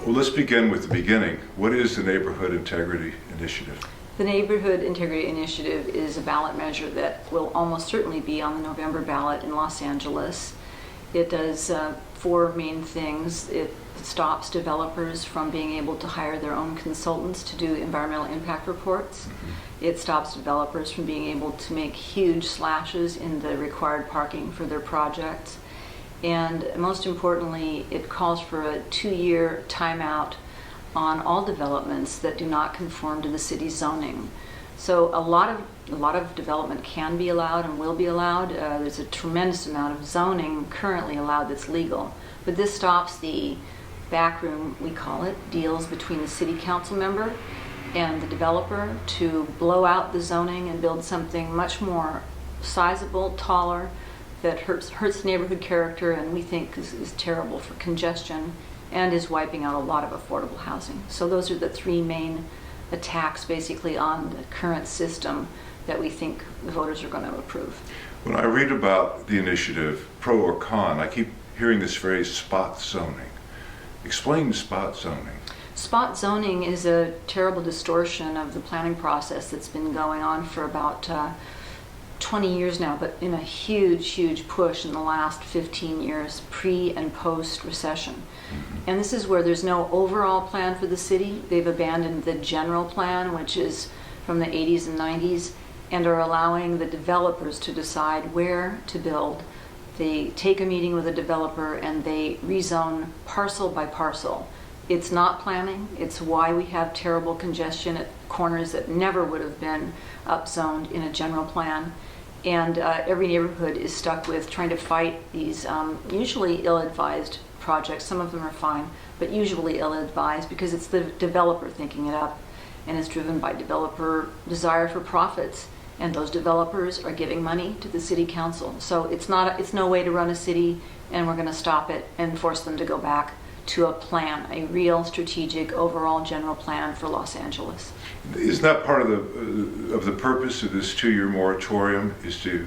Well, let's begin with the beginning. What is the Neighborhood Integrity Initiative? The Neighborhood Integrity Initiative is a ballot measure that will almost certainly be on the November ballot in Los Angeles. It does four main things. It stops developers from being able to hire their own consultants to do environmental impact reports. Mm-hmm. It stops developers from being able to make huge slashes in the required parking for their projects. And most importantly, it calls for a 2-year timeout on all developments that do not conform to the city's zoning. So a lot of development can be allowed and will be allowed. There's a tremendous amount of zoning currently allowed that's legal. But this stops the backroom, we call it, deals between the city council member and the developer to blow out the zoning and build something much more sizable, taller, that hurts neighborhood character, and we think is terrible for congestion and is wiping out a lot of affordable housing. So those are the three main attacks basically on the current system that we think the voters are going to approve. When I read about the initiative, pro or con, I keep hearing this phrase spot zoning. Explain spot zoning. Spot zoning is a terrible distortion of the planning process that's been going on for about 20 years now, but in a huge push in the last 15 years, pre and post recession. Mm-hmm. And this is where there's no overall plan for the city. They've abandoned the general plan, which is from the 80s and 90s, and are allowing the developers to decide where to build. They take a meeting with a developer and they rezone parcel by parcel. It's not planning. It's why we have terrible congestion at corners that never would have been upzoned in a general plan. And every neighborhood is stuck with trying to fight these usually ill-advised projects. Some of them are fine, but usually ill-advised because it's the developer thinking it up, and it's driven by developer desire for profits. And those developers are giving money to the city council. So it's no way to run a city, and we're going to stop it and force them to go back to a plan, a real strategic overall general plan for Los Angeles. Isn't that part of the purpose of this 2-year moratorium is to,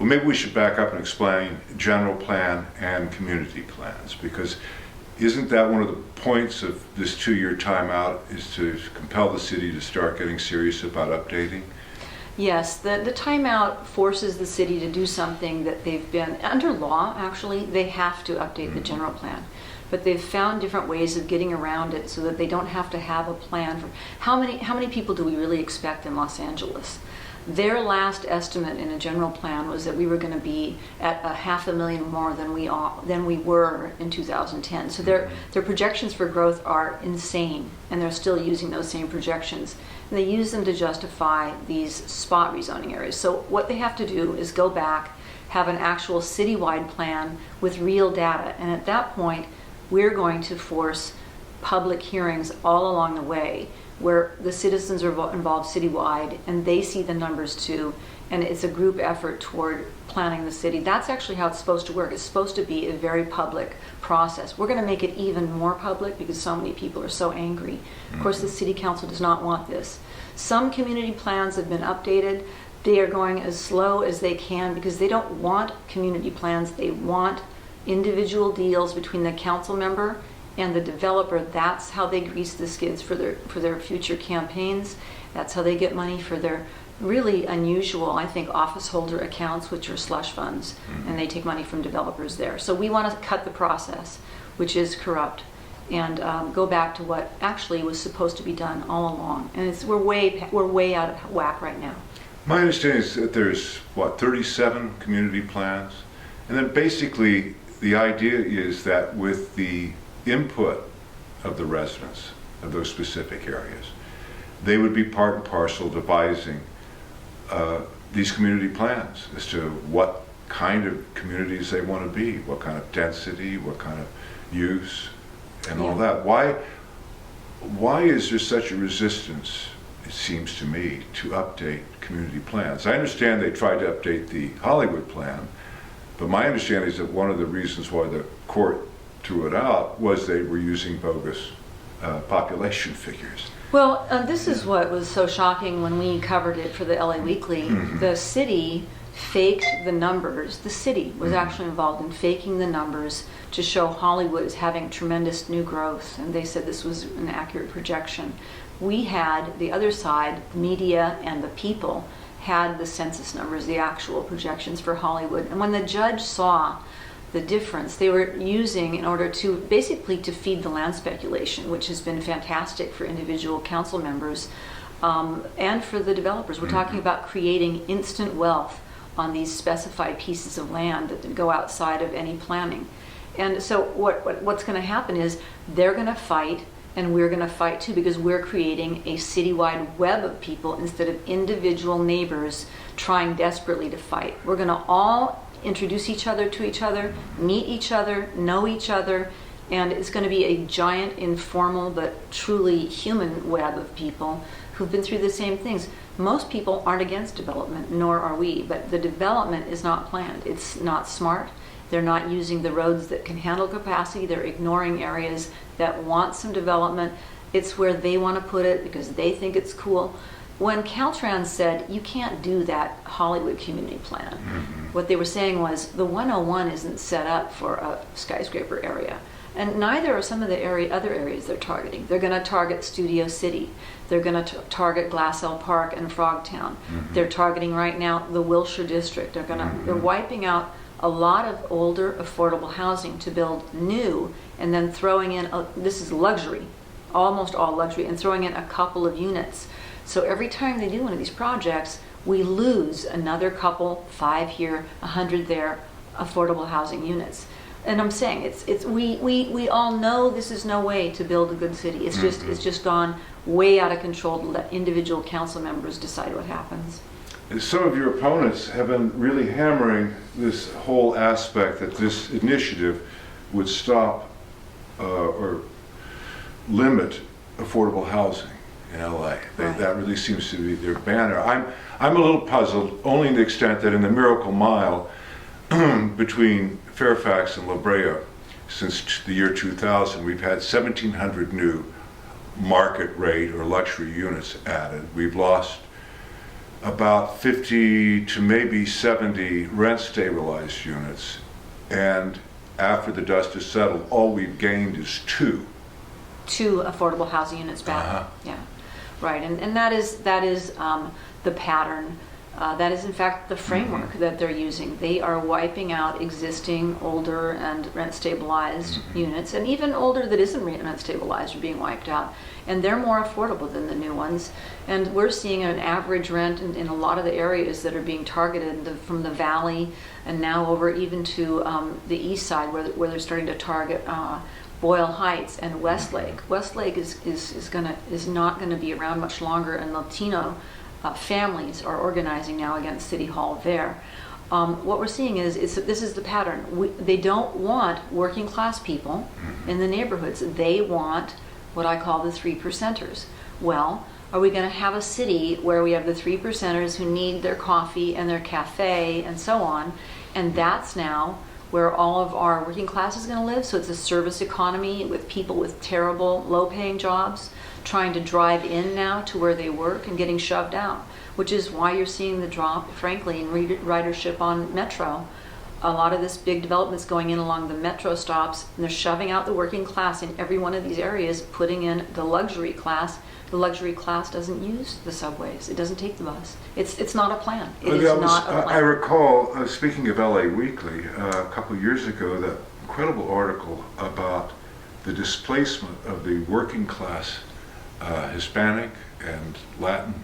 well, maybe we should back up and explain general plan and community plans, because isn't that one of the points of this 2-year timeout is to compel the city to start getting serious about updating? Yes, the timeout forces the city to do something that they've been, under law actually, they have to update the general plan. But they've found different ways of getting around it so that they don't have to have a plan for how many people do we really expect in Los Angeles? Their last estimate in a general plan was that we were going to be at 500,000 more than we were in 2010. So their projections for growth are insane, and they're still using those same projections. And they use them to justify these spot rezoning areas. So what they have to do is go back, have an actual citywide plan with real data, and at that point, we're going to force public hearings all along the way where the citizens are involved citywide and they see the numbers too, and it's a group effort toward planning the city. That's actually how it's supposed to work. It's supposed to be a very public process. We're going to make it even more public because so many people are so angry. Mm-hmm. Of course, the city council does not want this. Some community plans have been updated. They are going as slow as they can because they don't want community plans. They want individual deals between the council member and the developer. That's how they grease the skids for their future campaigns. That's how they get money for their really unusual, I think, office holder accounts, which are slush funds, mm-hmm. and they take money from developers there. So we want to cut the process, which is corrupt, and go back to what actually was supposed to be done all along. And we're way out of whack right now. My understanding is that there's 37 community plans, and then basically the idea is that with the input of the residents of those specific areas, they would be part and parcel devising these community plans as to what kind of communities they want to be, what kind of density, what kind of use, and all that. Why is there such a resistance, it seems to me, to update community plans? I understand they tried to update the Hollywood plan, but my understanding is that one of the reasons why the court threw it out was they were using bogus population figures. Well, this is what was so shocking when we covered it for the LA Weekly. The city faked the numbers. The city was actually involved in faking the numbers to show Hollywood is having tremendous new growth, and they said this was an accurate projection. We had the other side, the media and the people, had the census numbers, the actual projections for Hollywood. And when the judge saw the difference they were using in order to basically to feed the land speculation, which has been fantastic for individual council members and for the developers. We're talking about creating instant wealth on these specified pieces of land that go outside of any planning. And so what's going to happen is they're going to fight, and we're going to fight too, because we're creating a citywide web of people instead of individual neighbors trying desperately to fight. We're going to all introduce each other to each other, meet each other, know each other, and it's going to be a giant, informal, but truly human web of people who've been through the same things. Most people aren't against development, nor are we, but the development is not planned. It's not smart. They're not using the roads that can handle capacity. They're ignoring areas that want some development. It's where they want to put it because they think it's cool. When Caltrans said, you can't do that Hollywood community plan, what they were saying was the 101 isn't set up for a skyscraper area. And neither are some of the other areas they're targeting. They're going to target Studio City. They're going to target Glassell Park and Frogtown. They're targeting right now the Wilshire District. They're wiping out a lot of older affordable housing to build new, and then throwing in, this is luxury, almost all luxury, and throwing in a couple of units. So every time they do one of these projects, we lose another couple, 5 here, 100 there, affordable housing units. And I'm saying we all know this is no way to build a good city. It's just gone way out of control to let individual council members decide what happens. Some of your opponents have been really hammering this whole aspect that this initiative would stop or limit affordable housing in LA. That really seems to be their banner. I'm a little puzzled, only to the extent that in the Miracle Mile between Fairfax and La Brea, since the year 2000, we've had 1,700 new market rate or luxury units added. We've lost about 50 to maybe 70 rent stabilized units, and after the dust has settled, all we've gained is two affordable housing units back. Yeah, right. And that is the pattern. That is in fact the framework that they're using. They are wiping out existing older and rent stabilized units, and even older that isn't rent stabilized are being wiped out. And they're more affordable than the new ones. And we're seeing an average rent in a lot of the areas that are being targeted, from the valley and now over even to the east side where they're starting to target Boyle Heights and Westlake. Westlake is not going to be around much longer, and Latino families are organizing now against City Hall there. What we're seeing is this is the pattern. They don't want working class people in the neighborhoods. They want what I call the 3%ers. Well, are we going to have a city where we have the 3%ers who need their coffee and their cafe and so on, and that's now where all of our working class is going to live? So it's a service economy with people with terrible low-paying jobs trying to drive in now to where they work and getting shoved out, which is why you're seeing the drop, frankly, in ridership on Metro. A lot of this big development's going in along the Metro stops, and they're shoving out the working class in every one of these areas, putting in the luxury class. The luxury class doesn't use the subways. It doesn't take the bus. It's not a plan. It is not a plan. I recall, speaking of LA Weekly, a couple of years ago, that incredible article about the displacement of the working class Hispanic and Latin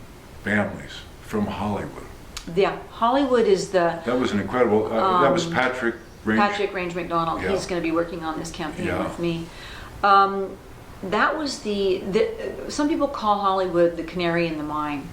families from Hollywood. Yeah, Hollywood is that was an incredible, that was Patrick Range McDonald. Yeah. He's going to be working on this campaign with me. That was some people call Hollywood the canary in the mine.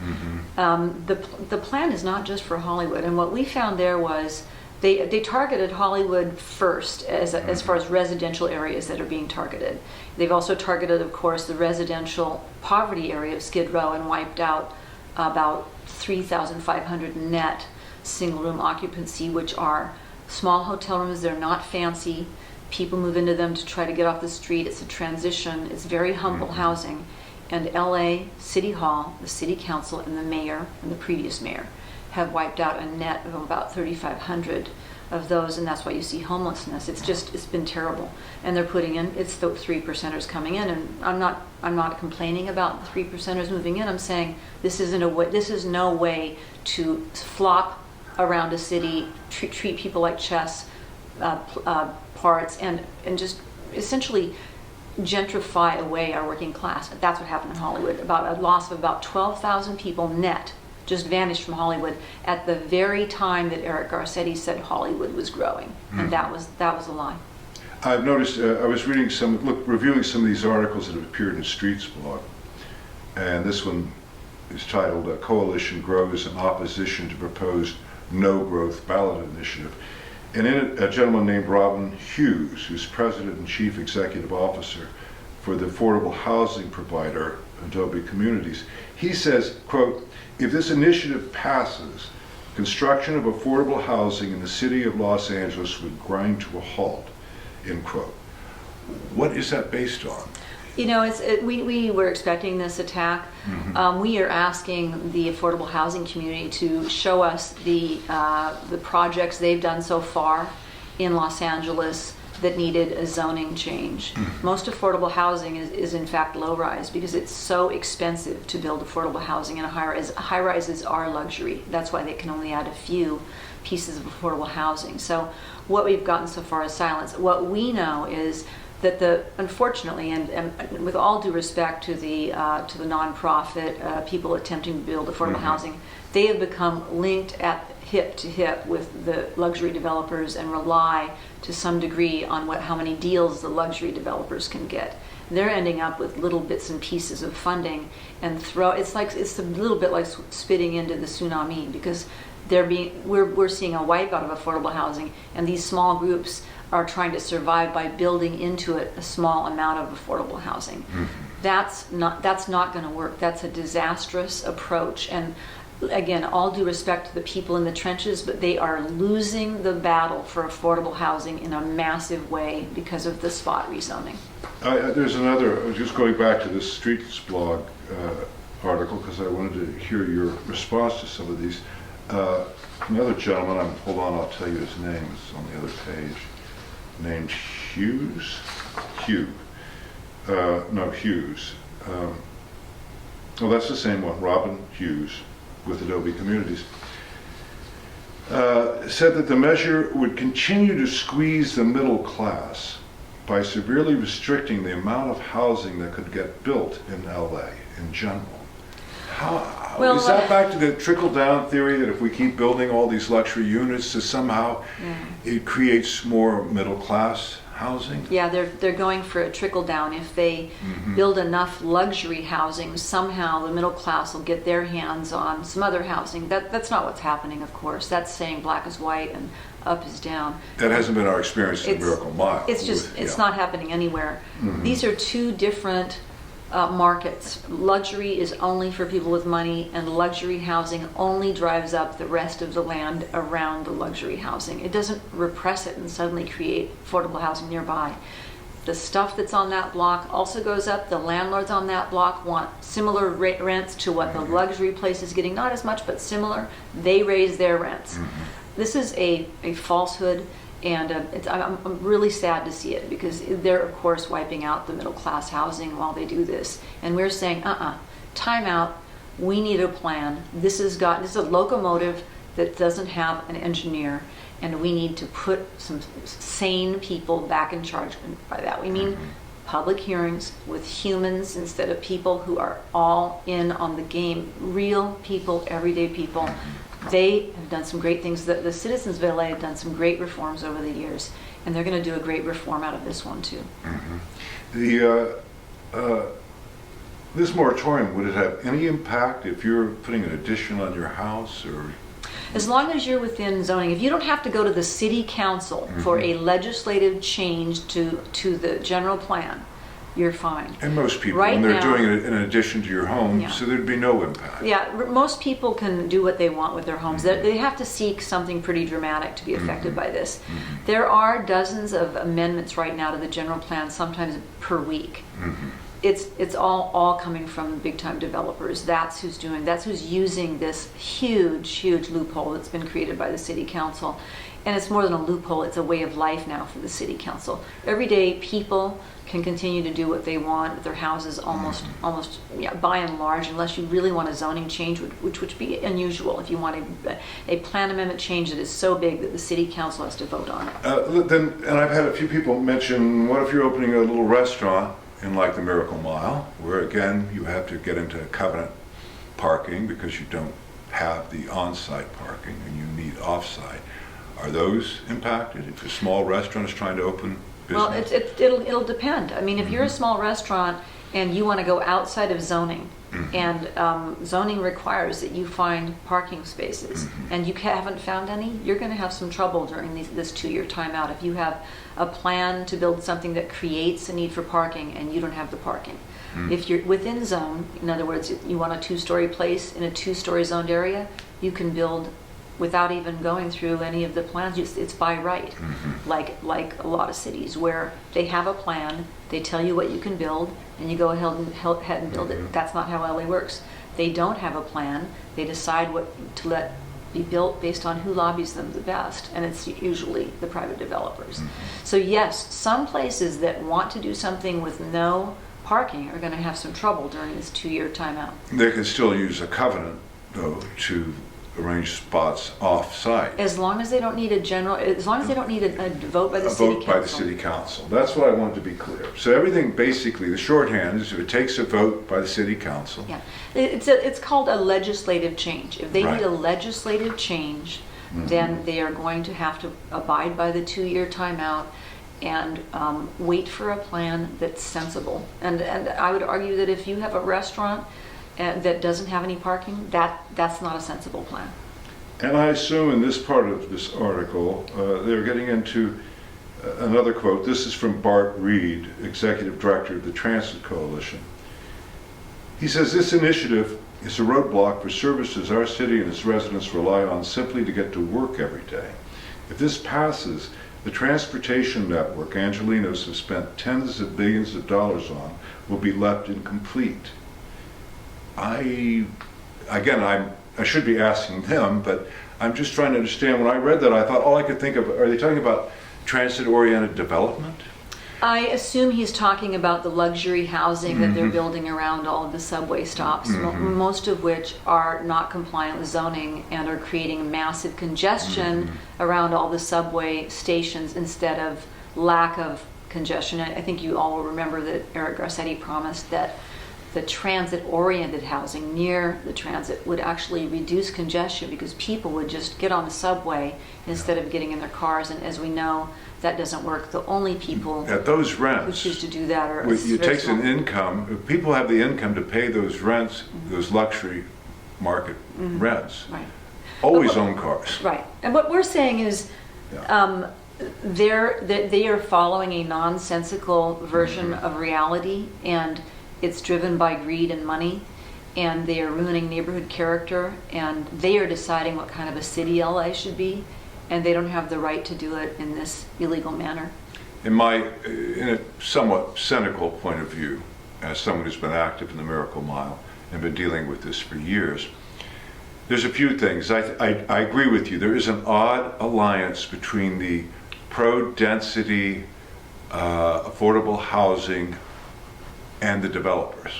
The plan is not just for Hollywood, and what we found there was they targeted Hollywood first as far as residential areas that are being targeted. They've also targeted, of course, the residential poverty area of Skid Row and wiped out about 3,500 net single-room occupancy, which are small hotel rooms. They're not fancy. People move into them to try to get off the street. It's a transition. It's very humble housing. And LA City Hall, the city council, and the mayor, and the previous mayor, have wiped out a net of about 3,500 of those, and that's why you see homelessness. It's been terrible. And they're putting in, it's the 3%ers coming in, and I'm not complaining about the 3%ers moving in. I'm saying this is no way to flop around a city, treat people like chess parts, and just essentially gentrify away our working class. That's what happened in Hollywood. About a loss of about 12,000 people net just vanished from Hollywood at the very time that Eric Garcetti said Hollywood was growing, and that was a lie. I've noticed. I was reviewing some of these articles that have appeared in Street's blog, and this one is titled "Coalition Grows in Opposition to Proposed No-Growth Ballot Initiative." And in it, a gentleman named Robin Hughes, who's President and Chief Executive Officer for the affordable housing provider, Adobe Communities, he says, quote, "If this initiative passes, construction of affordable housing in the city of Los Angeles would grind to a halt," end quote. What is that based on? You know, we were expecting this attack. We are asking the affordable housing community to show us the projects they've done so far in Los Angeles that needed a zoning change. Most affordable housing is in fact low-rise because it's so expensive to build affordable housing in a high-rise. High-rises are luxury. That's why they can only add a few pieces of affordable housing. So what we've gotten so far is silence. What we know is that unfortunately, and with all due respect to the nonprofit people attempting to build affordable housing, they have become linked at hip to hip with the luxury developers and rely to some degree on how many deals the luxury developers can get. They're ending up with little bits and pieces of funding and it's a little bit like spitting into the tsunami because we're seeing a wipeout of affordable housing, and these small groups are trying to survive by building into it a small amount of affordable housing. That's not going to work. That's a disastrous approach. And again, all due respect to the people in the trenches, but they are losing the battle for affordable housing in a massive way because of the spot rezoning. There's another, just going back to this Streets blog article, because I wanted to hear your response to some of these. Another gentleman, hold on, I'll tell you his name, it's on the other page, named Hughes. Hughes. Oh, that's the same one, Robin Hughes with Adobe Communities. Said that the measure would continue to squeeze the middle class by severely restricting the amount of housing that could get built in LA in general. Is that back to the trickle-down theory that if we keep building all these luxury units, that somehow it creates more middle-class housing? Yeah, they're going for a trickle-down. If they build enough luxury housing, somehow the middle class will get their hands on some other housing. That's not what's happening, of course. That's saying black is white and up is down. That hasn't been our experience in Miracle Mile. It's not happening anywhere. These are two different markets. Luxury is only for people with money, and luxury housing only drives up the rest of the land around the luxury housing. It doesn't repress it and suddenly create affordable housing nearby. The stuff that's on that block also goes up. The landlords on that block want similar rents to what the luxury place is getting, not as much, but similar. They raise their rents. This is a falsehood. And I'm really sad to see it because they're, of course, wiping out the middle class housing while they do this. And we're saying, time out. We need a plan. This is a locomotive that doesn't have an engineer, and we need to put some sane people back in charge. And by that we mean public hearings with humans instead of people who are all in on the game. Real people, everyday people. They have done some great things. The citizens of LA have done some great reforms over the years, and they're going to do a great reform out of this one too. This moratorium, would it have any impact if you're putting an addition on your house, or? As long as you're within zoning, if you don't have to go to the city council for a legislative change to the general plan, you're fine. And most people, when they're doing it in addition to your home, so there'd be no impact. Yeah, most people can do what they want with their homes. They have to seek something pretty dramatic to be affected by this. There are dozens of amendments right now to the general plan, sometimes per week. it's all coming from big time developers. That's who's using this huge loophole that's been created by the city council. And it's more than a loophole, it's a way of life now for the city council. Every day people can continue to do what they want with their houses almost yeah, by and large, unless you really want a zoning change, which would be unusual if you want a plan amendment change that is so big that the city council has to vote on it. And I've had a few people mention, what if you're opening a little restaurant in like the Miracle Mile, where again you have to get into covenant parking because you don't have the on-site parking and you need off-site. Are those impacted if a small restaurant is trying to open business? Well, it'll depend. I mean, if you're a small restaurant and you want to go outside of zoning, and zoning requires that you find parking spaces, and you haven't found any, you're going to have some trouble during this 2-year timeout if you have a plan to build something that creates a need for parking and you don't have the parking. If you're within zone, in other words, you want a 2-story place in a 2-story zoned area, you can build without even going through any of the plans. It's by right, like a lot of cities where they have a plan, they tell you what you can build, and you go ahead and build it. That's not how LA works. They don't have a plan. They decide what to let be built based on who lobbies them the best, and it's usually the private developers. So yes, some places that want to do something with no parking are going to have some trouble during this 2-year timeout. They can still use a covenant, though, to arrange spots off-site. As long as they don't need a vote by the city council. A vote by the city council. That's what I wanted to be clear. So everything basically, the shorthand is if it takes a vote by the city council. Yeah, it's called a legislative change. If they Right. need a legislative change, then they are going to have to abide by the 2-year timeout and wait for a plan that's sensible. And I would argue that if you have a restaurant that doesn't have any parking, that's not a sensible plan. And I assume in this part of this article, they're getting into another quote. This is from Bart Reed, Executive Director of the Transit Coalition. He says, this initiative is a roadblock for services our city and its residents rely on simply to get to work every day. If this passes, the transportation network Angelenos have spent tens of billions of dollars on will be left incomplete. I should be asking them, but I'm just trying to understand. When I read that, I thought all I could think of, are they talking about transit-oriented development? I assume he's talking about the luxury housing that they're building around all of the subway stops, most of which are not compliant with zoning and are creating massive congestion around all the subway stations instead of lack of congestion. I think you all will remember that Eric Garcetti promised that the transit-oriented housing near the transit would actually reduce congestion because people would just get on the subway instead of getting in their cars. And as we know, that doesn't work. The only people at those who rents, choose to do that are it takes an income. If people have the income to pay those rents, those luxury market rents, right. always own cars. Right. And what we're saying is they are following a nonsensical version of reality, and it's driven by greed and money, and they are ruining neighborhood character, and they are deciding what kind of a city LA should be, and they don't have the right to do it in this illegal manner. In a somewhat cynical point of view, as someone who's been active in the Miracle Mile and been dealing with this for years, there's a few things. I agree with you. There is an odd alliance between the pro-density, affordable housing and the developers.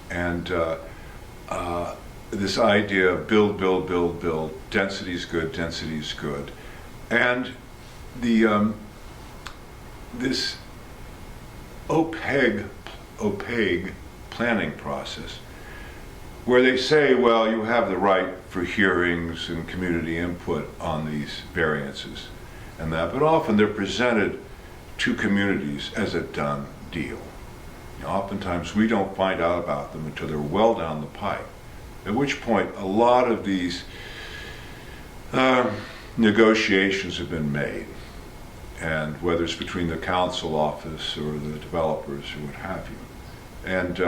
And this idea of build, density is good. And the this opaque planning process, where they say, well, you have the right for hearings and community input on these variances and that, but often they're presented to communities as a done deal. Oftentimes we don't find out about them until they're well down the pipe, at which point a lot of these negotiations have been made, and whether it's between the council office or the developers or what have you. And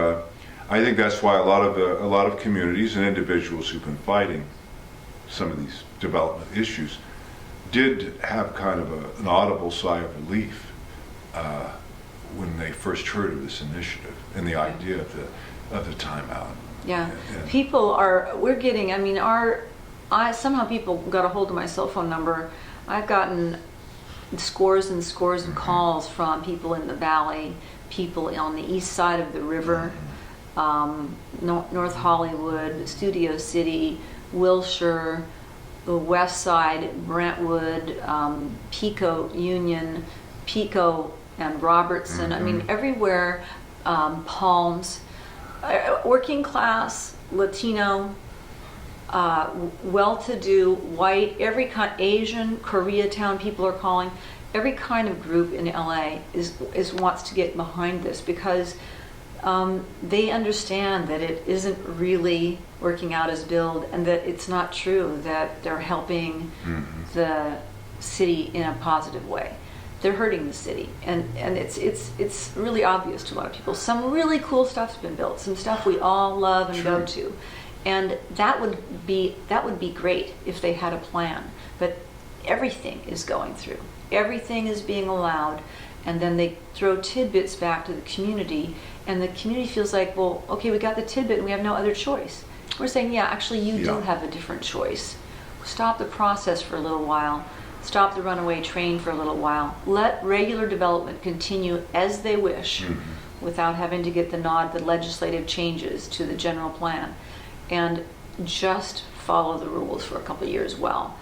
I think that's why a lot of communities and individuals who've been fighting some of these development issues did have kind of an audible sigh of relief when they first heard of this initiative and the idea of the timeout. Yeah, And people are, we're getting, I mean, somehow people got a hold of my cell phone number. I've gotten scores and scores of calls from people in the valley, people on the east side of the river, North Hollywood, Studio City, Wilshire, the west side, Brentwood, Pico, Union, Pico and Robertson. I mean, everywhere, Palms, working class, Latino, well-to-do, white, every kind, Asian, Koreatown people are calling. Every kind of group in LA is wants to get behind this because they understand that it isn't really working out as billed, and that it's not true that they're helping the city in a positive way. They're hurting the city, and it's really obvious to a lot of people. Some really cool stuff's been built, some stuff we all love and go to, and that would be great if they had a plan. But everything is going through. Everything is being allowed, and then they throw tidbits back to the community, and the community feels like, well, okay, we got the tidbit and we have no other choice. We're saying, yeah, actually you do have a different choice. Stop the process for a little while. Stop the runaway train for a little while. Let regular development continue as they wish without having to get the nod, the legislative changes to the general plan, and just follow the rules for a couple of years while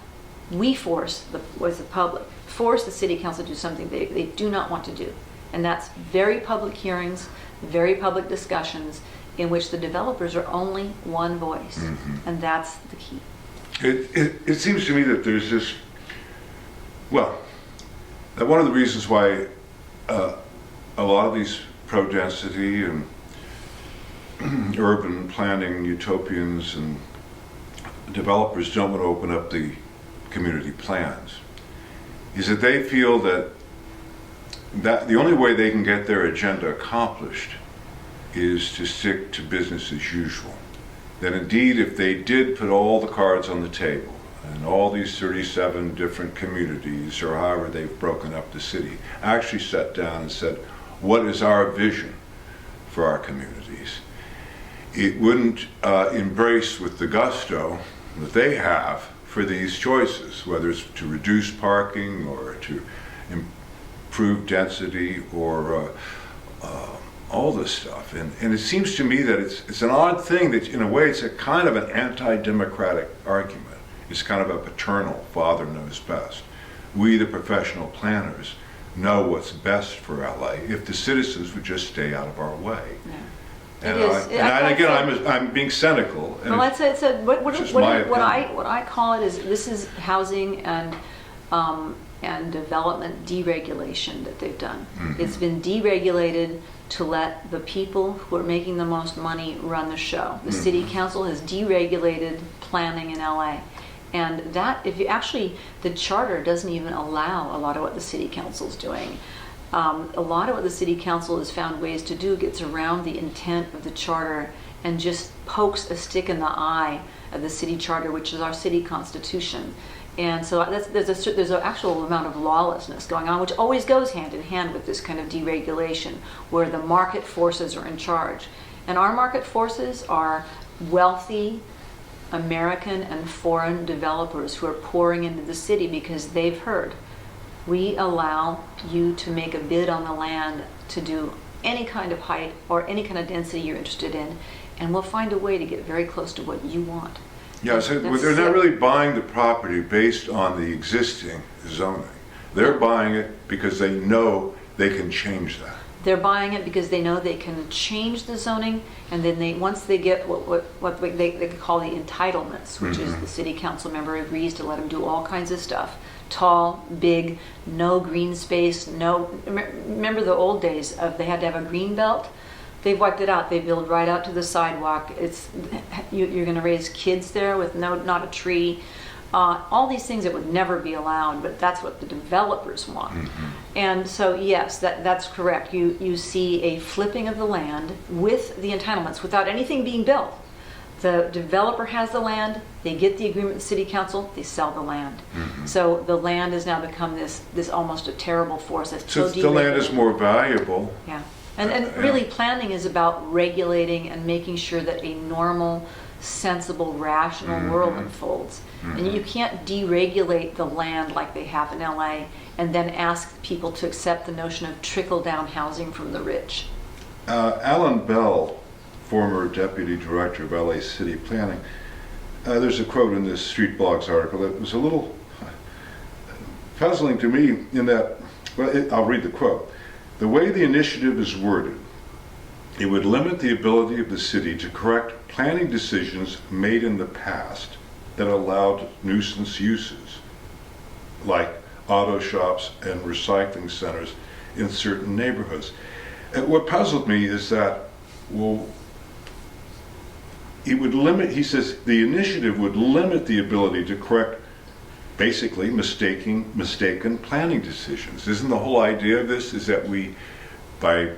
we force the public, force the city council to do something they do not want to do. And that's very public hearings, very public discussions in which the developers are only one voice. And that's the key. It seems to me that there's this, well, that one of the reasons why a lot of these pro-density and urban planning utopians and developers don't want to open up the community plans is that they feel that the only way they can get their agenda accomplished is to stick to business as usual. That indeed, if they did put all the cards on the table and all these 37 different communities, or however they've broken up the city, actually sat down and said, what is our vision for our communities? It wouldn't embrace with the gusto that they have for these choices, whether it's to reduce parking or to improve density or all this stuff. And it seems to me that it's an odd thing that in a way it's a kind of an anti-democratic argument. It's kind of a paternal, father knows best. We, the professional planners, know what's best for LA if the citizens would just stay out of our way. Yeah. And I'm being cynical. Well, what I call it is this is housing and development deregulation that they've done. It's been deregulated to let the people who are making the most money run the show. The city council has deregulated planning in LA. And that, if you actually, the charter doesn't even allow a lot of what the city council's doing. A lot of what the city council has found ways to do gets around the intent of the charter and just pokes a stick in the eye of the city charter, which is our city constitution. And so there's an actual amount of lawlessness going on, which always goes hand in hand with this kind of deregulation, where the market forces are in charge. And our market forces are wealthy American and foreign developers who are pouring into the city because they've heard, we allow you to make a bid on the land to do any kind of height or any kind of density you're interested in, and we'll find a way to get very close to what you want. Yeah, so they're not really buying the property based on the existing zoning. They're buying it because they know they can change that. They're buying it because they know they can change the zoning, and then once they get what they call the entitlements, which is the city council member agrees to let them do all kinds of stuff. Tall, big, no green space, remember the old days of they had to have a green belt? They've wiped it out. They build right out to the sidewalk. You're going to raise kids there with not a tree. All these things that would never be allowed, but that's what the developers want. And so yes, that's correct. You see a flipping of the land with the entitlements without anything being built. The developer has the land, they get the agreement with city council, they sell the land. So the land has now become this almost a terrible force that's So so the land is deregulated. more valuable. Yeah, and really planning is about regulating and making sure that a normal, sensible, rational world unfolds. And you can't deregulate the land like they have in LA and then ask people to accept the notion of trickle-down housing from the rich. Alan Bell, former deputy director of LA City Planning, there's a quote in this Street Blogs article that was a little puzzling to me in that, well, I'll read the quote. The way the initiative is worded, it would limit the ability of the city to correct planning decisions made in the past that allowed nuisance uses, like auto shops and recycling centers in certain neighborhoods. And what puzzled me is that, well, it would limit, he says, the initiative would limit the ability to correct basically mistaken planning decisions. Isn't the whole idea of this is that we, by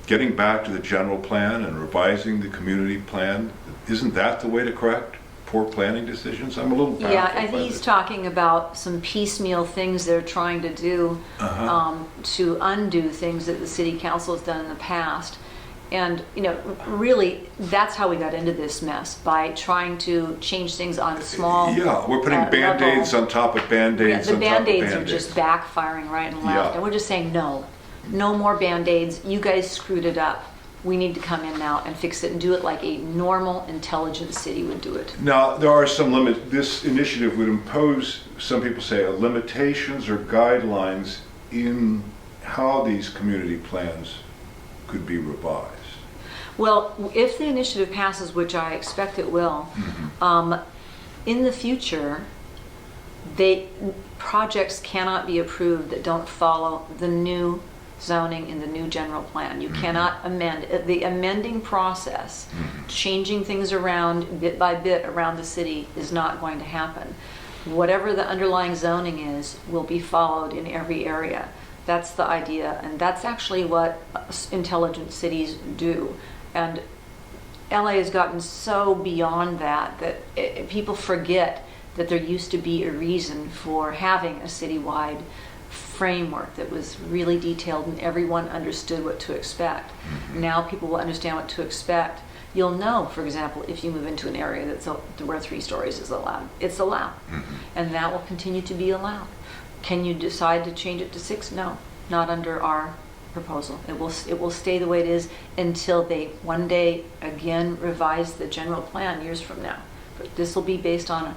getting back to the general plan and revising the community plan, isn't that the way to correct poor planning decisions? I'm a little baffled. Yeah, I by think he's this. talking about some piecemeal things they're trying to do to undo things that the city council has done in the past. And, you know, really, that's how we got into this mess, by trying to change things on a small Yeah, we're putting Band-Aids level. on top of Band-Aids The on top of Band-Aids Band-Aids. are just backfiring right and left. Yeah. And we're just saying, no more Band-Aids. You guys screwed it up. We need to come in now and fix it and do it like a normal, intelligent city would do it. Now, there are some limits. This initiative would impose, some people say, limitations or guidelines in how these community plans could be revised. Well, if the initiative passes, which I expect it will, in the future, projects cannot be approved that don't follow the new zoning in the new general plan. You cannot amend. The amending process, changing things around bit by bit around the city, is not going to happen. Whatever the underlying zoning is will be followed in every area. That's the idea, and that's actually what intelligent cities do. And LA has gotten so beyond that people forget that there used to be a reason for having a citywide framework that was really detailed and everyone understood what to expect. Now people will understand what to expect. You'll know, for example, if you move into an area where 3 stories is allowed, it's allowed. And that will continue to be allowed. Can you decide to change it to 6? No, not under our proposal. It will stay the way it is until they one day again revise the general plan years from now. But this will be based on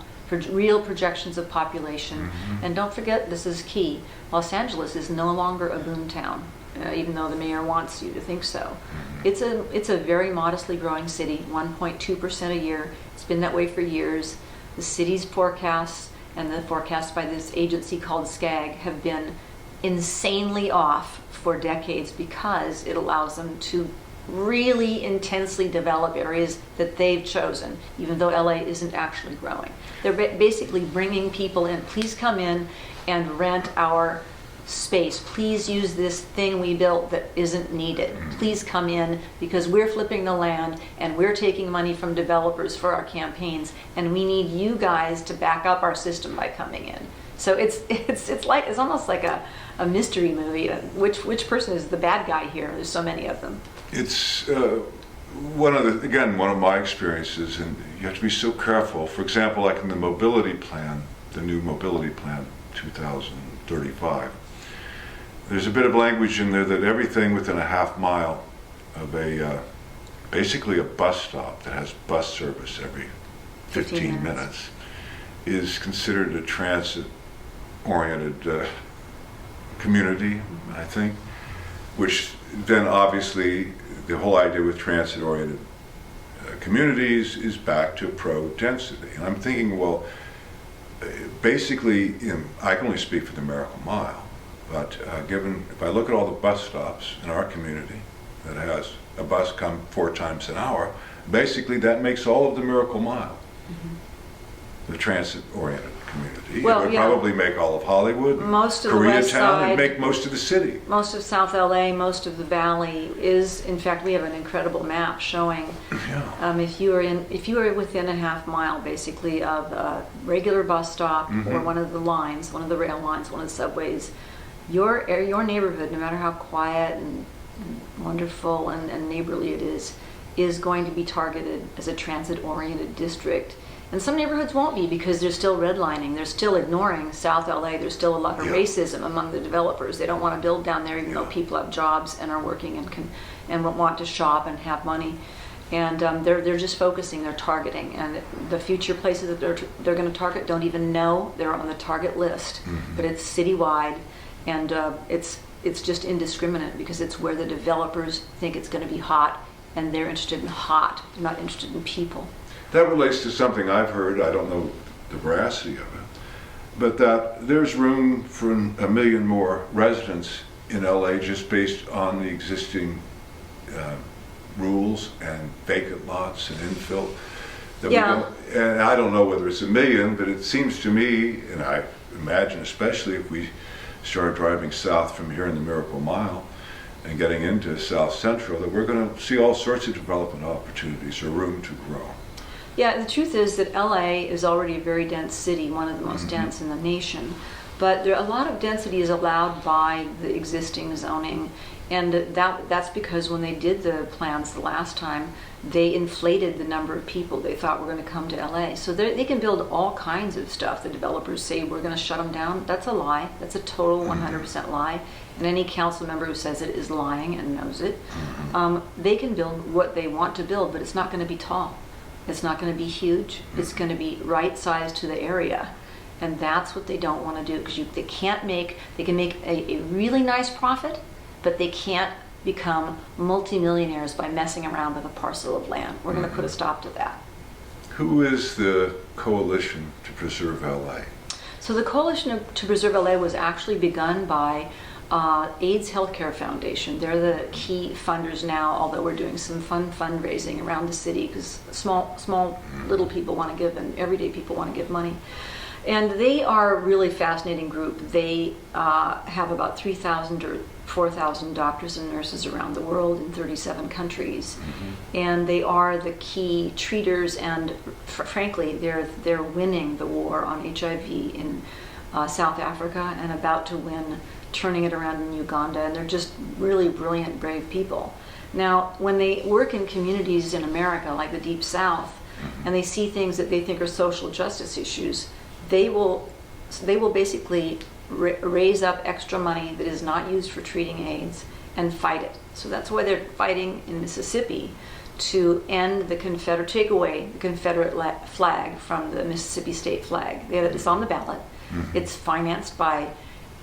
real projections of population. And don't forget, this is key, Los Angeles is no longer a boom town, even though the mayor wants you to think so. It's a very modestly growing city, 1.2% a year. It's been that way for years. The city's forecasts and the forecasts by this agency called SCAG have been insanely off for decades because it allows them to really intensely develop areas that they've chosen, even though LA isn't actually growing. They're basically bringing people in. Please come in and rent our space. Please use this thing we built that isn't needed. Please come in because we're flipping the land and we're taking money from developers for our campaigns, and we need you guys to back up our system by coming in. So it's almost like a mystery movie. Which person is the bad guy here? There's so many of them. It's one of my experiences, and you have to be so careful. For example, like in the mobility plan, the new mobility plan 2035, there's a bit of language in there that everything within a half mile of basically a bus stop that has bus service every 15 minutes is considered a transit-oriented community, I think, which then obviously the whole idea with transit-oriented communities is back to pro-density. And I'm thinking, well, basically, I can only speak for the Miracle Mile, but if I look at all the bus stops in our community that has a bus come 4 times an hour, basically that makes all of the Miracle Mile. the transit-oriented community. Well, It would yeah. probably make all of Hollywood, Most of the West Koreatown, Side. and make most of the city. Most of South LA, most of the Valley is, in fact, we have an incredible map showing Yeah. if you are within a half mile basically of a regular bus stop or one of the lines, one of the rail lines, one of the subways, your neighborhood, no matter how quiet and wonderful and neighborly it is going to be targeted as a transit-oriented district. And some neighborhoods won't be because they're still redlining. They're still ignoring South LA. There's still a lot of Yeah. racism among the developers. They don't want to build down there even though people have jobs and are working and want to shop and have money. And they're just focusing, they're targeting. And the future places that they're going to target don't even know they're on the target list. But it's citywide, and it's just indiscriminate because it's where the developers think it's going to be hot, and they're interested in hot. They're not interested in people. That relates to something I've heard, I don't know the veracity of it, but that there's room for 1 million more residents in LA just based on the existing rules and vacant lots and infill. That we Yeah. and I don't know whether it's 1 million, but it seems to me, and I imagine especially if we start driving south from here in the Miracle Mile and getting into South Central, that we're going to see all sorts of development opportunities or room to grow. Yeah, the truth is that LA is already a very dense city, one of the most dense in the nation. But a lot of density is allowed by the existing zoning. And that's because when they did the plans the last time, they inflated the number of people they thought were going to come to LA. So they can build all kinds of stuff. The developers say we're going to shut them down. That's a lie. That's a total 100% lie. And any council member who says it is lying and knows it. They can build what they want to build, but it's not going to be tall. It's not going to be huge. It's going to be right sized to the area. And that's what they don't want to do, because they can make a really nice profit, but they can't become multimillionaires by messing around with a parcel of land. We're going to put a stop to that. Who is the coalition to preserve LA? So the Coalition to Preserve L.A. was actually begun by AIDS Healthcare Foundation. They're the key funders now, although we're doing some fun fundraising around the city because small little people want to give and everyday people want to give money. And they are a really fascinating group. They have about 3,000 or 4,000 doctors and nurses around the world in 37 countries. And they are the key treaters, and frankly, they're winning the war on HIV in South Africa and about to win turning it around in Uganda. And they're just really brilliant, brave people. Now, when they work in communities in America, like the Deep South, and they see things that they think are social justice issues, they will basically raise up extra money that is not used for treating AIDS and fight it. So that's why they're fighting in Mississippi to end take away the Confederate flag from the Mississippi state flag. It's on the ballot. It's financed by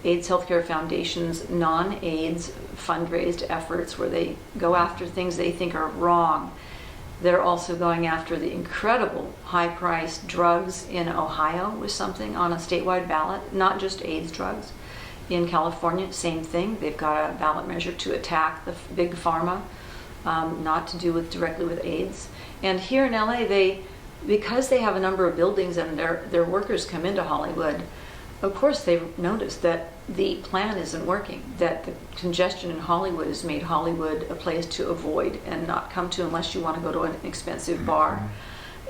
AIDS Healthcare Foundation's non-AIDS fundraised efforts where they go after things they think are wrong. They're also going after the incredible high-priced drugs in Ohio with something on a statewide ballot, not just AIDS drugs. In California, same thing. They've got a ballot measure to attack the big pharma, not to do directly with AIDS. And here in LA, because they have a number of buildings and their workers come into Hollywood, of course they've noticed that the plan isn't working, that the congestion in Hollywood has made Hollywood a place to avoid and not come to unless you want to go to an expensive bar.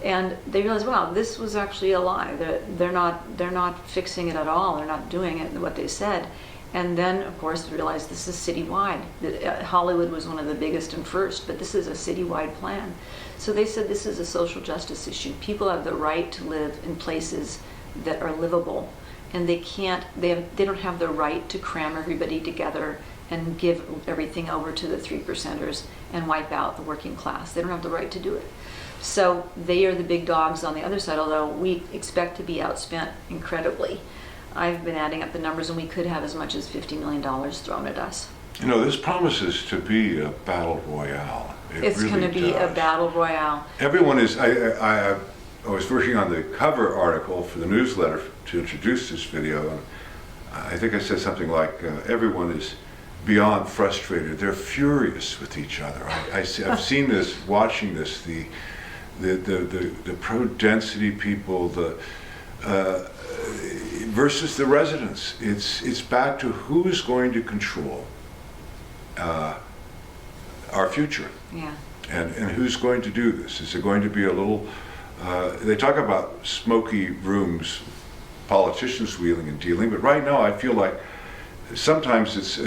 And they realize, wow, this was actually a lie. They're not fixing it at all. They're not doing it what they said. And then, of course, they realize this is citywide. Hollywood was one of the biggest and first, but this is a citywide plan. So they said this is a social justice issue. People have the right to live in places that are livable. And they don't have the right to cram everybody together and give everything over to the 3%ers and wipe out the working class. They don't have the right to do it. So they are the big dogs on the other side, although we expect to be outspent incredibly. I've been adding up the numbers, and we could have as much as $50 million thrown at us. You know, this promises to be a battle royale. It's going to be a battle royale. Everyone is, I was working on the cover article for the newsletter to introduce this video, and I think I said something like, everyone is beyond frustrated. They're furious with each other. I've seen this, watching this, the pro-density people, versus the residents. It's back to who's going to control our future. Yeah. And who's going to do this? Is it going to be a little, they talk about smoky rooms, politicians wheeling and dealing, but right now I feel like sometimes it's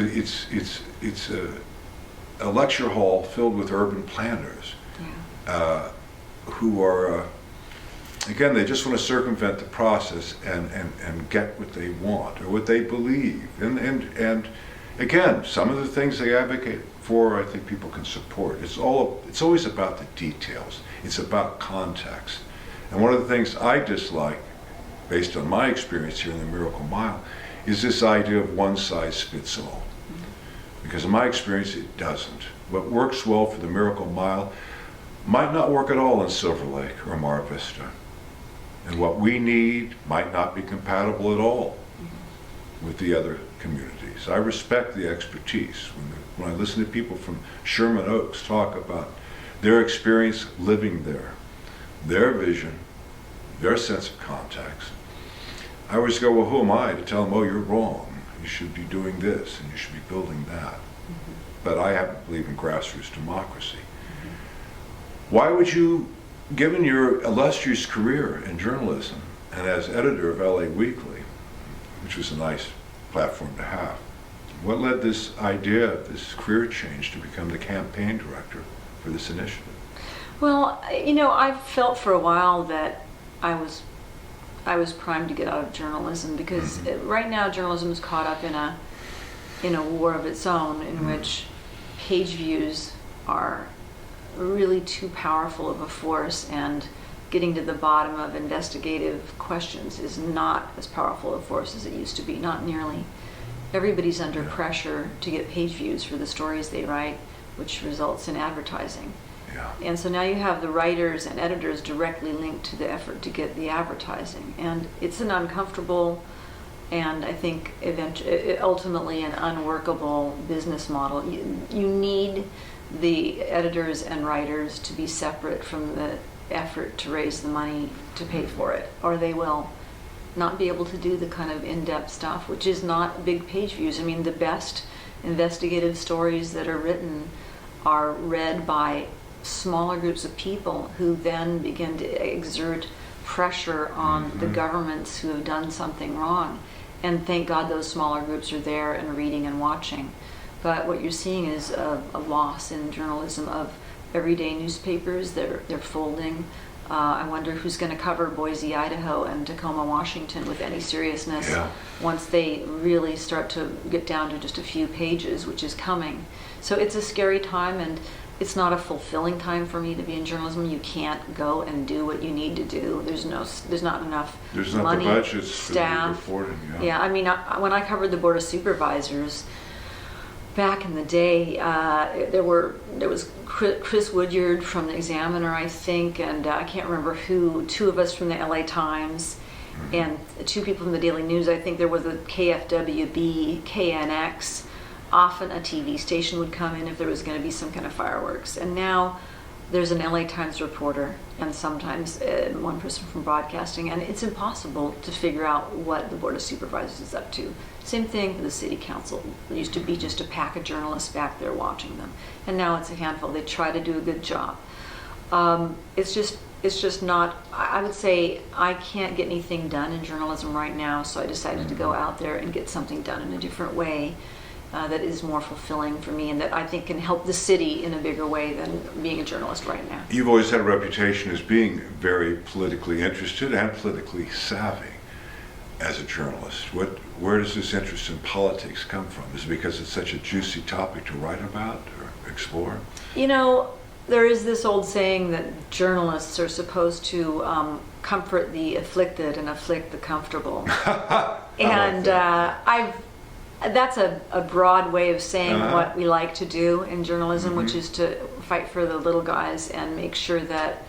a lecture hall filled with urban planners who are, again, they just want to circumvent the process and get what they want or what they believe. And again, some of the things they advocate for, I think people can support. It's always about the details. It's about context. And one of the things I dislike, based on my experience here in the Miracle Mile, is this idea of one size fits all. Because in my experience, it doesn't. What works well for the Miracle Mile might not work at all in Silver Lake or Mar Vista. And what we need might not be compatible at all with the other communities. I respect the expertise. When I listen to people from Sherman Oaks talk about their experience living there, their vision, their sense of context, I always go, well, who am I to tell them, oh, you're wrong. You should be doing this and you should be building that. But I happen to believe in grassroots democracy. Why would you, given your illustrious career in journalism and as editor of L.A. Weekly, which was a nice platform to have, what led this idea, this career change to become the campaign director for this initiative? Well, you know, I felt for a while that I was primed to get out of journalism because right now journalism is caught up in a war of its own in which page views are really too powerful of a force, and getting to the bottom of investigative questions is not as powerful a force as it used to be, not nearly. Everybody's under pressure to get page views for the stories they write, which results in advertising. And so now you have the writers and editors directly linked to the effort to get the advertising. And it's an uncomfortable and I think ultimately an unworkable business model. You need the editors and writers to be separate from the effort to raise the money to pay for it, or they will not be able to do the kind of in-depth stuff, which is not big page views. I mean, the best investigative stories that are written are read by smaller groups of people who then begin to exert pressure on the governments who have done something wrong. And thank God those smaller groups are there and reading and watching. But what you're seeing is a loss in journalism of everyday newspapers. They're folding. I wonder who's going to cover Boise, Idaho and Tacoma, Washington with any seriousness once they really start to get down to just a few pages, which is coming. So it's a scary time, and it's not a fulfilling time for me to be in journalism. You can't go and do what you need to do. There's not enough money, the budgets, staff. Yeah, I mean, when I covered the Board of Supervisors back in the day, there was Chris Woodyard from the Examiner, I think, and I can't remember who. Two of us from the L.A. Times, and two people from the Daily News. I think there was a KFWB, KNX. Often a TV station would come in if there was going to be some kind of fireworks. And now there's an LA Times reporter and sometimes one person from broadcasting, and it's impossible to figure out what the Board of Supervisors is up to. Same thing for the City Council. It used to be just a pack of journalists back there watching them, and now it's a handful. They try to do a good job. It's just not, I would say I can't get anything done in journalism right now, so I decided to go out there and get something done in a different way. That is more fulfilling for me and that I think can help the city in a bigger way than being a journalist right now. You've always had a reputation as being very politically interested and politically savvy as a journalist. Where does this interest in politics come from? Is it because it's such a juicy topic to write about or explore? You know, there is this old saying that journalists are supposed to comfort the afflicted and afflict the comfortable. And that's a broad way of saying what we like to do in journalism, which is to fight for the little guys and make sure that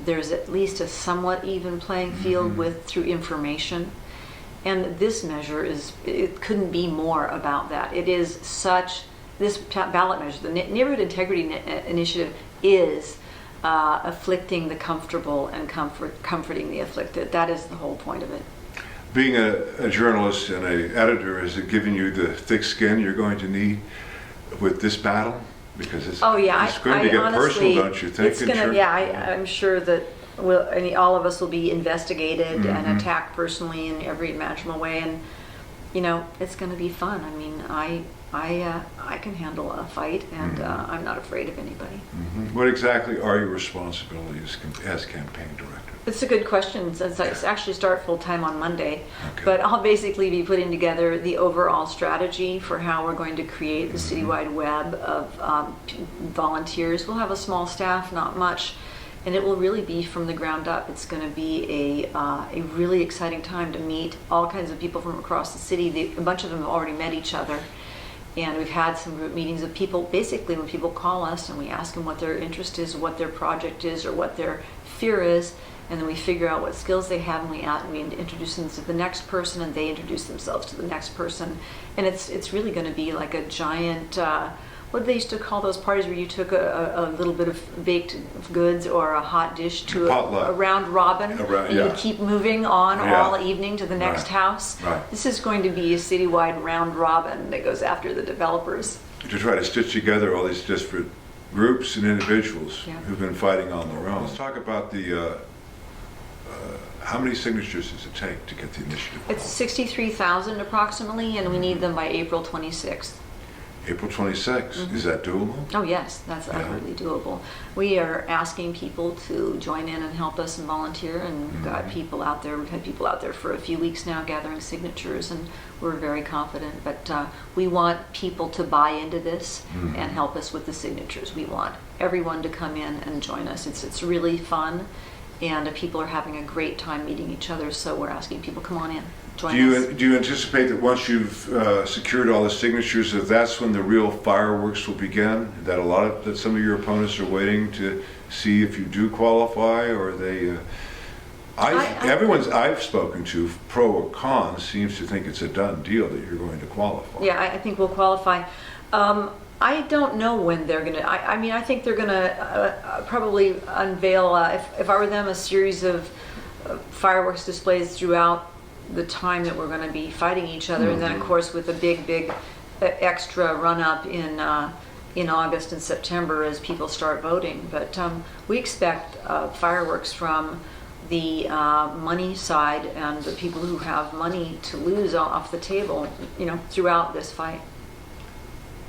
there's at least a somewhat even playing field through information. And this measure it couldn't be more about that. It is this ballot measure, the Neighborhood Integrity Initiative is afflicting the comfortable and comforting the afflicted. That is the whole point of it. Being a journalist and an editor, has it given you the thick skin you're going to need with this battle? Because it's going to get honestly, personal, don't you think? It's gonna, I'm sure that all of us will be investigated and attacked personally in every imaginable way, and it's going to be fun. I mean, I can handle a fight, and I'm not afraid of anybody. What exactly are your responsibilities as campaign director? It's a good question, since I actually start full-time on Monday. Okay. But I'll basically be putting together the overall strategy for how we're going to create the citywide web of volunteers. We'll have a small staff, not much, and it will really be from the ground up. It's going to be a really exciting time to meet all kinds of people from across the city. A bunch of them have already met each other. And we've had some group meetings of people, basically when people call us and we ask them what their interest is, what their project is, or what their fear is, and then we figure out what skills they have, and we introduce them to the next person, and they introduce themselves to the next person. And it's really going to be like a giant, what did they used to call those parties where you took a little bit of baked goods or a hot dish to a round robin, and you keep moving on all evening to the next house. Right. This is going to be a citywide round robin that goes after the developers. To try to stitch together all these disparate groups and individuals who've been fighting on their own. Let's talk about the how many signatures does it take to get the initiative? It's 63,000 approximately, and we need them by April 26th. April 26th. Is that doable? Oh yes, that's utterly doable. We are asking people to join in and help us and volunteer, and we've got people out there. We've had people out there for a few weeks now gathering signatures, and we're very confident. But we want people to buy into this and help us with the signatures. We want everyone to come in and join us. It's really fun, and people are having a great time meeting each other, so we're asking people, come on in, join us. Do you anticipate that once you've secured all the signatures, that that's when the real fireworks will begin? That some of your opponents are waiting to see if you do qualify, or are they? Everyone's I've spoken to, pro or con, seems to think it's a done deal that you're going to qualify. Yeah, I think we'll qualify. I don't know when they're going to, I mean, I think they're going to probably unveil, if I were them, a series of fireworks displays throughout the time that we're going to be fighting each other. And then, of course, with a big extra run-up in August and September as people start voting. But we expect fireworks from the money side and the people who have money to lose off the table, throughout this fight.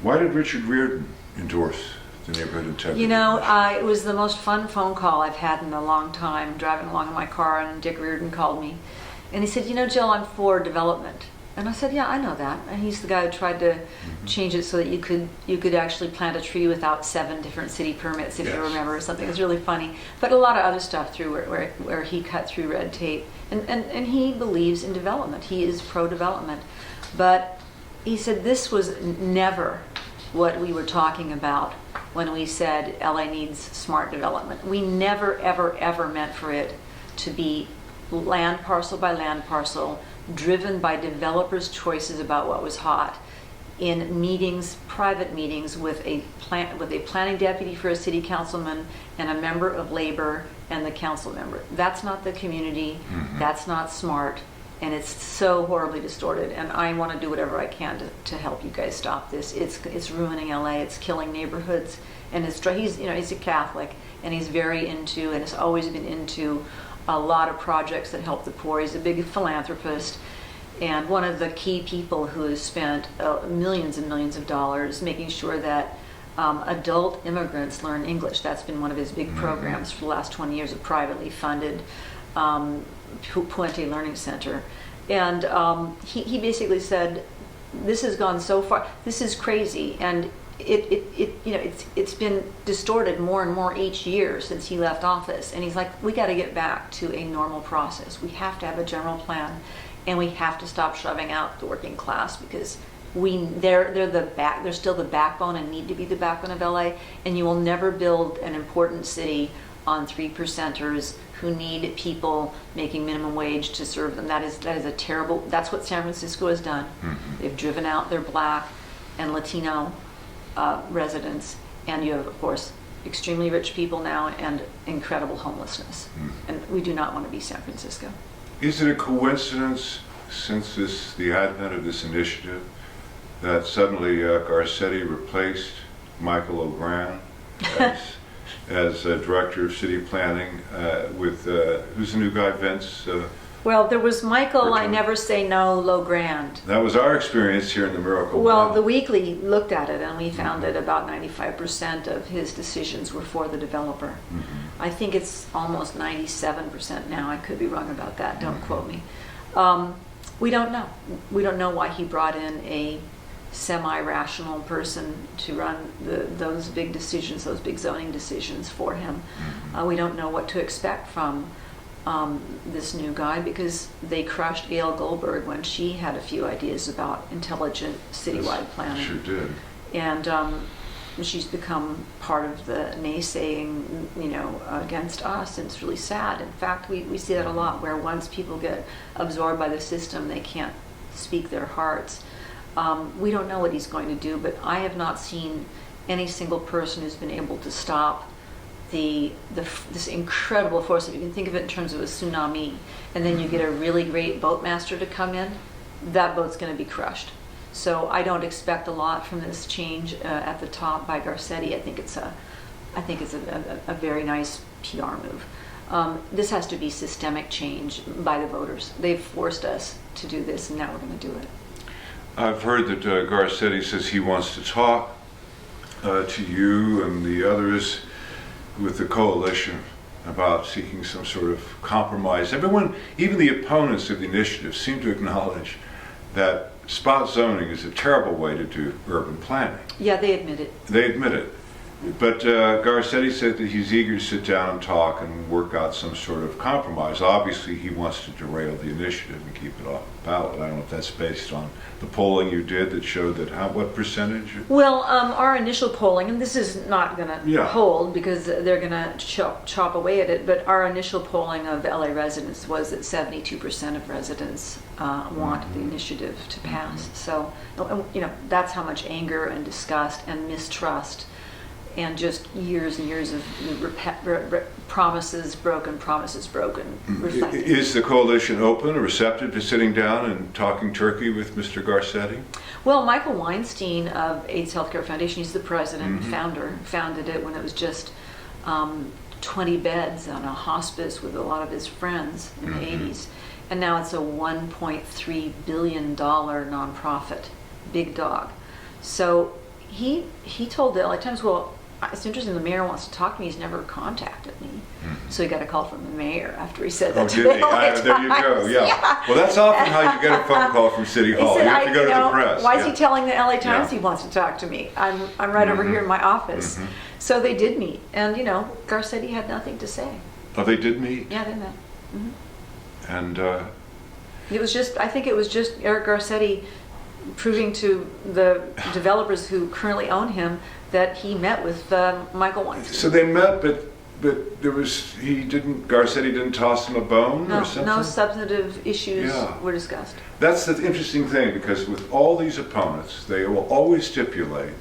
Why did Richard Riordan endorse the neighborhood integrity? It was the most fun phone call I've had in a long time, driving along in my car, and Dick Riordan called me. And he said, Jill, I'm for development. And I said, yeah, I know that. And he's the guy who tried to change it so that you could actually plant a tree without 7 different city permits, if you remember, or something. It was really funny. But a lot of other stuff through where he cut through red tape. And he believes in development. He is pro-development. But he said this was never what we were talking about when we said LA needs smart development. We never, ever, ever meant for it to be land parcel by land parcel, driven by developers' choices about what was hot, in meetings, private meetings with a planning deputy for a city councilman and a member of labor and the council member. That's not the community. That's not smart. And it's so horribly distorted, and I want to do whatever I can to help you guys stop this. It's ruining LA. It's killing neighborhoods, and he's a Catholic, and he's very into, and has always been into, a lot of projects that help the poor. He's a big philanthropist, and one of the key people who has spent millions and millions of dollars making sure that adult immigrants learn English. That's been one of his big programs for the last 20 years, a privately funded Puente Learning Center. And he basically said, this has gone so far, this is crazy, and it's been distorted more and more each year since he left office. And he's like, we got to get back to a normal process. We have to have a general plan, and we have to stop shoving out the working class, because they're still the backbone and need to be the backbone of LA. And you will never build an important city on 3%ers who need people making minimum wage to serve them. That is a terrible. That's what San Francisco has done. They've driven out their Black and Latino residents, and you have, of course, extremely rich people now and incredible homelessness. And we do not want to be San Francisco. Is it a coincidence, since the advent of this initiative, that suddenly Garcetti replaced Michael O'Grant as Director of City Planning with, who's the new guy, Vince? Well, there was Michael, I Richmond. Never Say No, Logrand. That was our experience here in the Miracle Well, Mile. the Weekly looked at it and we found that about 95% of his decisions were for the developer. I think it's almost 97% now. I could be wrong about that. Don't quote me. We don't know. We don't know why he brought in a semi-rational person to run those big decisions, those big zoning decisions for him. We don't know what to expect from this new guy, because they crushed Gail Goldberg when she had a few ideas about intelligent citywide planning. Sure did. And she's become part of the naysaying, against us, and it's really sad. In fact, we see that a lot, where once people get absorbed by the system, they can't speak their hearts. We don't know what he's going to do, but I have not seen any single person who's been able to stop this incredible force. If you can think of it in terms of a tsunami, and then you get a really great boatmaster to come in, that boat's going to be crushed. So I don't expect a lot from this change at the top by Garcetti. I think it's a very nice PR move. This has to be systemic change by the voters. They've forced us to do this, and now we're going to do it. I've heard that Garcetti says he wants to talk to you and the others with the coalition about seeking some sort of compromise. Everyone, even the opponents of the initiative, seem to acknowledge that spot zoning is a terrible way to do urban planning. Yeah, they admit it. They admit it. But Garcetti said that he's eager to sit down and talk and work out some sort of compromise. Obviously, he wants to derail the initiative and keep it off the ballot. I don't know if that's based on the polling you did that showed that what percentage? Well, our initial polling, and this is not going to hold because they're going to chop away at it, but our initial polling of LA residents was that 72% of residents want the initiative to pass. So, that's how much anger and disgust and mistrust and just years and years of promises broken reflected. Is the coalition open or receptive to sitting down and talking turkey with Mr. Garcetti? Well, Michael Weinstein of AIDS Healthcare Foundation, he's the president and founder, founded it when it was just 20 beds on a hospice with a lot of his friends in the 80s. And now it's a $1.3 billion nonprofit, big dog. So he told the LA Times, well, it's interesting, the mayor wants to talk to me. He's never contacted me. So he got a call from the mayor after he said that to the LA Times. There you go, yeah. Well, that's often how you get a phone call from City Hall. Said, you have to go to the press. Why is he telling the LA Times he wants to talk to me? I'm right over here in my office. So they did meet. And, Garcetti had nothing to say. Oh, they did meet? Yeah, they met. And I think it was just Eric Garcetti proving to the developers who currently own him that he met with Michael Weinstein. So they met, but Garcetti didn't toss him a bone or something? No substantive issues were discussed. That's the interesting thing, because with all these opponents, they will always stipulate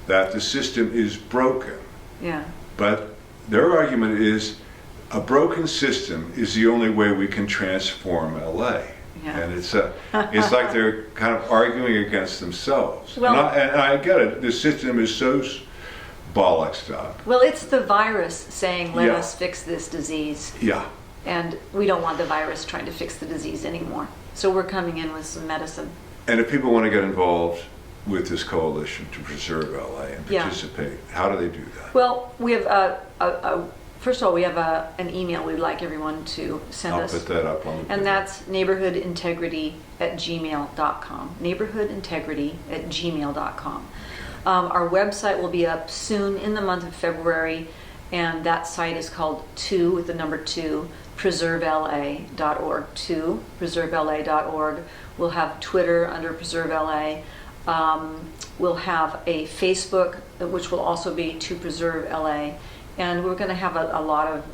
that the system is broken. Yeah. But their argument is a broken system is the only way we can transform LA. Yeah. And it's like they're kind of arguing against themselves. Well, and I get it. The system is so bollocks up. Well, it's the virus saying, let us fix this disease. Yeah. And we don't want the virus trying to fix the disease anymore. So we're coming in with some medicine. And if people want to get involved with this coalition to preserve LA and participate, how do they do that? Well, we have first of all, we have an email we'd like everyone to send us. I'll put that up on the And that's neighborhoodintegrity@gmail.com. Neighborhoodintegrity@gmail.com. Our website will be up soon in the month of February, and that site is called 2 preservela.org. 2preservela.org. We'll have Twitter under Preserve LA. We'll have a Facebook, which will also be To Preserve LA. And we're going to have a lot of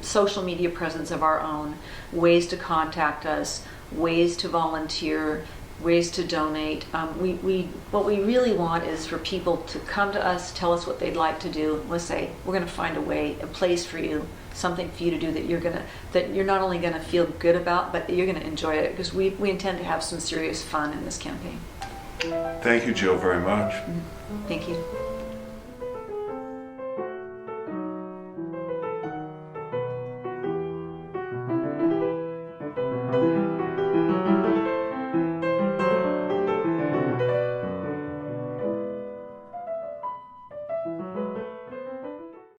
social media presence of our own, ways to contact us, ways to volunteer, ways to donate. What we really want is for people to come to us, tell us what they'd like to do. We'll say, we're going to find a way, a place for you, something for you to do that you're not only going to feel good about, but that you're going to enjoy it, because we intend to have some serious fun in this campaign. Thank you, Jill, very much. Thank you.